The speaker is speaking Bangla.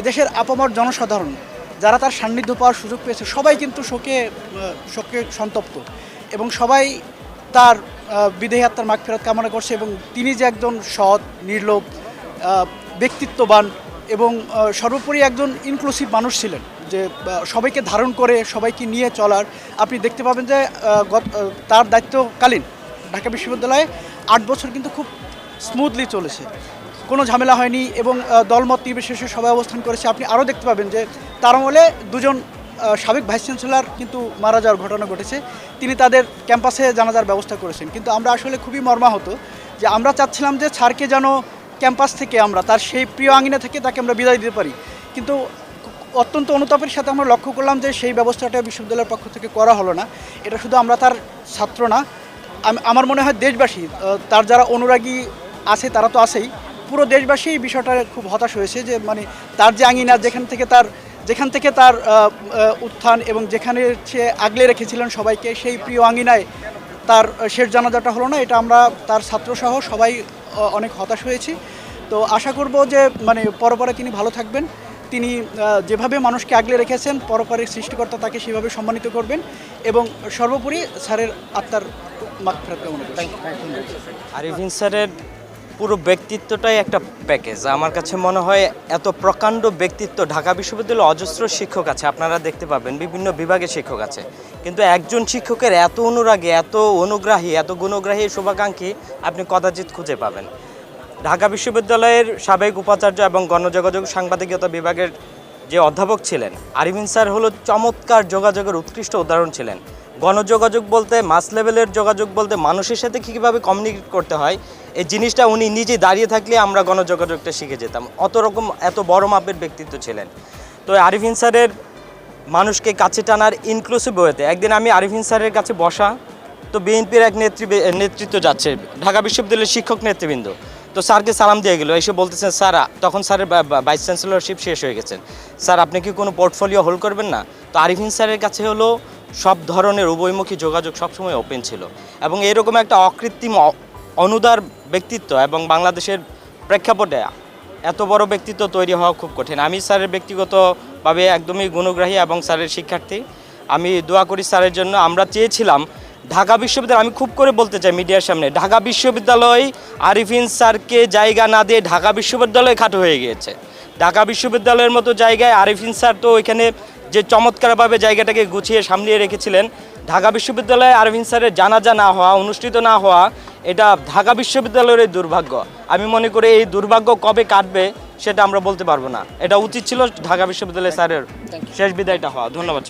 এদেশের আপামর জনসাধারণ যারা তার সান্নিধ্য পাওয়ার সুযোগ পেয়েছে সবাই কিন্তু শোকে সন্তপ্ত এবং সবাই তার বিদেহী আত্মার মাগফিরাত কামনা করছে। এবং তিনি যে একজন সৎ, নির্লোভ, ব্যক্তিত্ববান এবং সর্বোপরি একজন ইনক্লুসিভ মানুষ ছিলেন, যে সবাইকে ধারণ করে সবাইকে নিয়ে চলার। আপনি দেখতে পাবেন যে তার দায়িত্বকালীন ঢাকা বিশ্ববিদ্যালয়ে 8 বছর কিন্তু খুব স্মুথলি চলেছে, কোনো ঝামেলা হয়নি এবং দলমত নির্বিশেষে সবাই অবস্থান করেছে। আপনি আরও দেখতে পাবেন যে তার আমলে দুজন সাবেক ভাইস চ্যান্সেলর কিন্তু মারা যাওয়ার ঘটনা ঘটেছে, তিনি তাদের ক্যাম্পাসে জানাজার ব্যবস্থা করেছেন। কিন্তু আমরা আসলে খুবই মর্মাহত যে আমরা চাচ্ছিলাম যে স্যারকে যেন ক্যাম্পাস থেকে আমরা তার সেই প্রিয় আঙিনা থেকে তাকে আমরা বিদায় দিতে পারি, কিন্তু অত্যন্ত অনুতাপের সাথে আমরা লক্ষ্য করলাম যে সেই ব্যবস্থাটা বিশ্ববিদ্যালয়ের পক্ষ থেকে করা হলো না। এটা শুধু আমরা তার ছাত্র না, আমার মনে হয় দেশবাসী, তার যারা অনুরাগী আছে তারা তো আছেই, পুরো দেশবাসী এই বিষয়টা খুব হতাশ হয়েছে যে মানে তার যে আঙিনা যেখান থেকে তার উত্থান এবং যেখানে সে আগলে রেখেছিলেন সবাইকে, সেই প্রিয় আঙিনায় তার শেষ জানাজাটা হলো না। এটা আমরা তার ছাত্রসহ সবাই অনেক হতাশ হয়েছি। তো আশা করব যে মানে পরপরে তিনি ভালো থাকবেন, তিনি যেভাবে মানুষকে আগলে রেখেছেন পরপরের সৃষ্টিকর্তা তাকে সেভাবে সম্মানিত করবেন এবং সর্বোপরি স্যারের আত্মার মাগফিরাত কামনা করবেন। আরিফিন স্যারের পুরো ব্যক্তিত্বটাই একটা প্যাকেজ। আমার কাছে মনে হয় এত প্রকাণ্ড ব্যক্তিত্ব, ঢাকা বিশ্ববিদ্যালয়ে অজস্র শিক্ষক আছে, আপনারা দেখতে পাবেন বিভিন্ন বিভাগের শিক্ষক আছে, কিন্তু একজন শিক্ষকের এত অনুরাগী, এত অনুগ্রাহী, এত গুণগ্রাহী, শুভাকাঙ্ক্ষী আপনি কদাচিৎ খুঁজে পাবেন। ঢাকা বিশ্ববিদ্যালয়ের সাবেক উপাচার্য এবং গণযোগাযোগ সাংবাদিকতা বিভাগের যে অধ্যাপক ছিলেন আরিফিন স্যার হলো চমৎকার যোগাযোগের উৎকৃষ্ট উদাহরণ ছিলেন। গণযোগাযোগ বলতে, মাস লেভেলের যোগাযোগ বলতে, মানুষের সাথে কীভাবে কমিউনিকেট করতে হয় এই জিনিসটা উনি নিজে দাঁড়িয়ে থাকলে আমরা গণযোগাযোগটা শিখে যেতাম। এত বড় মাপের ব্যক্তিত্ব ছিলেন। তো আরিফিন স্যারের মানুষকে কাছে টানার ইনক্লুসিভ ওয়েতে একদিন আমি আরিফিন স্যারের কাছে বসা, তো বিএনপির এক নেতৃত্ব যাচ্ছে, ঢাকা বিশ্ববিদ্যালয়ের শিক্ষক নেতৃবৃন্দ, তো স্যারকে সালাম দিয়ে গেল, এসে বলতেছেন স্যার, তখন স্যারের ভাইস চ্যান্সেলরশিপ শেষ হয়ে গেছেন, স্যার আপনি কি কোনো পোর্টফোলিও হোল্ড করবেন না? তো আরিফিন স্যারের কাছে হলো সব ধরনের উভয়মুখী যোগাযোগ সবসময় ওপেন ছিল এবং এরকম একটা অকৃত্রিম অনুদার ব্যক্তিত্ব এবং বাংলাদেশের প্রেক্ষাপটে এত বড় ব্যক্তিত্ব তৈরি হওয়া খুব কঠিন। আমি স্যারের ব্যক্তিগতভাবে একদমই গুণগ্রাহী এবং স্যারের শিক্ষার্থী। আমি দোয়া করি স্যারের জন্য। আমরা চেয়েছিলাম ঢাকা বিশ্ববিদ্যালয়, আমি খুব করে বলতে চাই মিডিয়ার সামনে, ঢাকা বিশ্ববিদ্যালয় আরিফিন স্যারকে জায়গা না দিয়ে ঢাকা বিশ্ববিদ্যালয় খাটো হয়ে গিয়েছে। ঢাকা বিশ্ববিদ্যালয়ের মতো জায়গায় আরিফিন স্যার তো ওইখানে যে চমৎকারভাবে জায়গাটাকে গুছিয়ে সামলিয়ে রেখেছিলেন, ঢাকা বিশ্ববিদ্যালয়ে আরিফিন স্যারের জানাজা না হওয়া, অনুষ্ঠিত না হওয়া, এটা ঢাকা বিশ্ববিদ্যালয়ের দুর্ভাগ্য। আমি মনে করি এই দুর্ভাগ্য কবে কাটবে সেটা আমরা বলতে পারবো না। এটা উচিত ছিল ঢাকা বিশ্ববিদ্যালয় স্যারের শেষ বিদায়টা হওয়া। ধন্যবাদ।